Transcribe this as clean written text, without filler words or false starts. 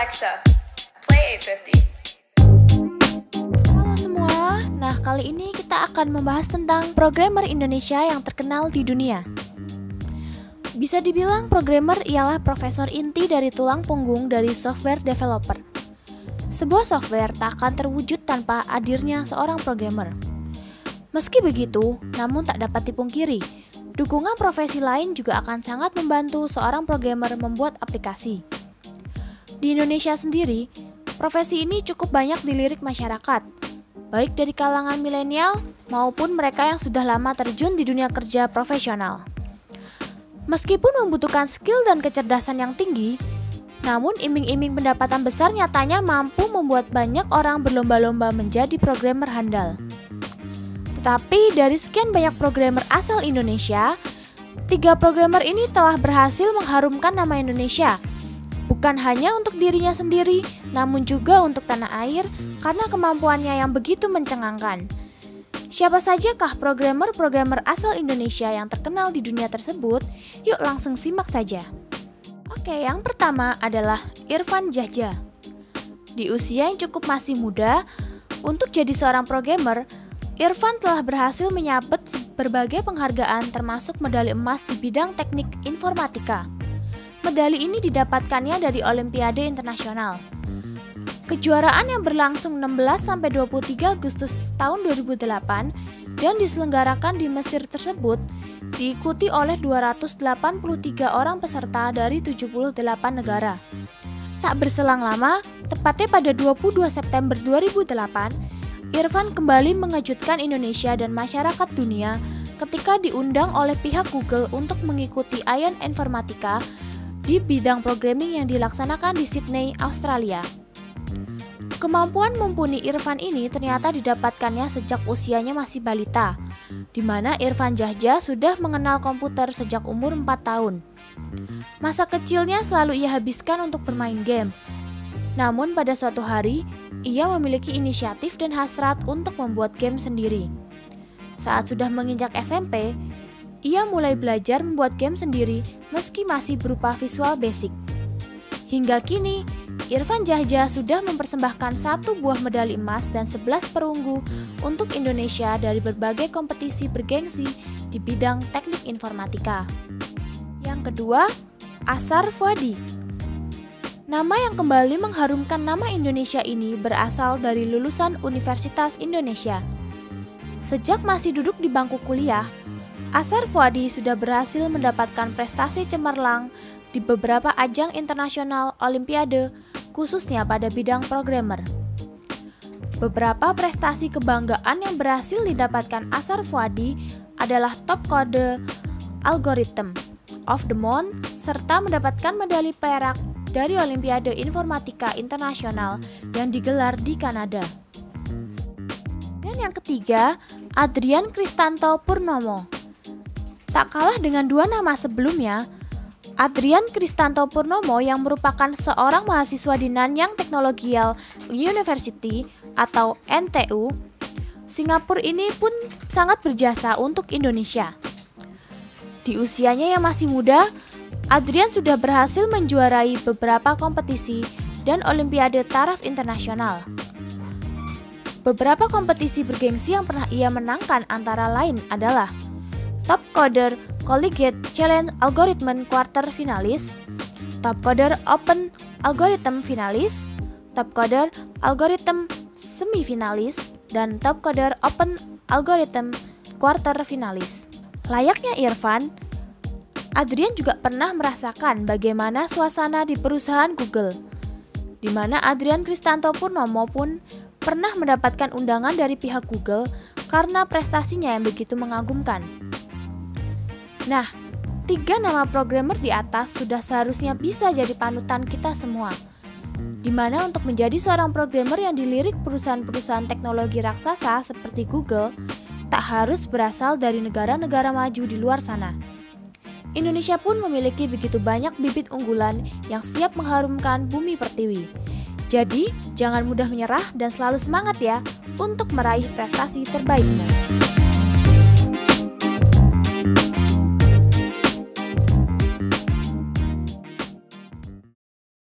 Alexa, play 850. Halo semua, nah kali ini kita akan membahas tentang programmer Indonesia yang terkenal di dunia. Bisa dibilang programmer ialah profesor inti dari tulang punggung dari software developer. Sebuah software tak akan terwujud tanpa hadirnya seorang programmer. Meski begitu, namun tak dapat dipungkiri, dukungan profesi lain juga akan sangat membantu seorang programmer membuat aplikasi. Di Indonesia sendiri, profesi ini cukup banyak dilirik masyarakat, baik dari kalangan milenial maupun mereka yang sudah lama terjun di dunia kerja profesional. Meskipun membutuhkan skill dan kecerdasan yang tinggi, namun iming-iming pendapatan besar nyatanya mampu membuat banyak orang berlomba-lomba menjadi programmer handal. Tetapi dari sekian banyak programmer asal Indonesia, 3 programmer ini telah berhasil mengharumkan nama Indonesia. Bukan hanya untuk dirinya sendiri, namun juga untuk tanah air karena kemampuannya yang begitu mencengangkan. Siapa sajakah programmer-programmer asal Indonesia yang terkenal di dunia tersebut? Yuk langsung simak saja. Oke, yang pertama adalah Irfan Jahja. Di usia yang cukup masih muda, untuk jadi seorang programmer, Irfan telah berhasil menyabet berbagai penghargaan termasuk medali emas di bidang teknik informatika. Medali ini didapatkannya dari Olimpiade Internasional. Kejuaraan yang berlangsung 16-23 Agustus tahun 2008 dan diselenggarakan di Mesir tersebut diikuti oleh 283 orang peserta dari 78 negara. Tak berselang lama, tepatnya pada 22 September 2008, Irfan kembali mengejutkan Indonesia dan masyarakat dunia ketika diundang oleh pihak Google untuk mengikuti ION Informatika di bidang programming yang dilaksanakan di Sydney, Australia. Kemampuan mumpuni Irfan ini ternyata didapatkannya sejak usianya masih balita, di mana Irfan Jahja sudah mengenal komputer sejak umur 4 tahun. Masa kecilnya selalu ia habiskan untuk bermain game. Namun pada suatu hari, ia memiliki inisiatif dan hasrat untuk membuat game sendiri. Saat sudah menginjak SMP, ia mulai belajar membuat game sendiri meski masih berupa visual basic. Hingga kini, Irfan Jahja sudah mempersembahkan 1 buah medali emas dan 11 perunggu untuk Indonesia dari berbagai kompetisi bergengsi di bidang teknik informatika. Yang kedua, Asar Fuadi. Nama yang kembali mengharumkan nama Indonesia ini berasal dari lulusan Universitas Indonesia. Sejak masih duduk di bangku kuliah, Asar Fuadi sudah berhasil mendapatkan prestasi cemerlang di beberapa ajang internasional Olimpiade, khususnya pada bidang programmer. Beberapa prestasi kebanggaan yang berhasil didapatkan Asar Fuadi adalah Top Code Algorithm of the Month, serta mendapatkan medali perak dari Olimpiade Informatika Internasional yang digelar di Kanada. Dan yang ketiga, Adrian Kristanto Purnomo. Tak kalah dengan 2 nama sebelumnya, Adrian Kristanto Purnomo yang merupakan seorang mahasiswa di Nanyang Technological University atau NTU, Singapura ini pun sangat berjasa untuk Indonesia. Di usianya yang masih muda, Adrian sudah berhasil menjuarai beberapa kompetisi dan Olimpiade taraf internasional. Beberapa kompetisi bergengsi yang pernah ia menangkan antara lain adalah Top Coder Collegiate Challenge Algorithm Quarter Finalis, Top Coder Open Algorithm Finalis, Top Coder Algorithm Semifinalis, dan Top Coder Open Algorithm Quarter Finalis. Layaknya Irfan, Adrian juga pernah merasakan bagaimana suasana di perusahaan Google, di mana Adrian Kristanto Purnomo pun pernah mendapatkan undangan dari pihak Google karena prestasinya yang begitu mengagumkan. Nah, 3 nama programmer di atas sudah seharusnya bisa jadi panutan kita semua. Di mana untuk menjadi seorang programmer yang dilirik perusahaan-perusahaan teknologi raksasa seperti Google, tak harus berasal dari negara-negara maju di luar sana. Indonesia pun memiliki begitu banyak bibit unggulan yang siap mengharumkan bumi pertiwi. Jadi, jangan mudah menyerah dan selalu semangat ya untuk meraih prestasi terbaikmu.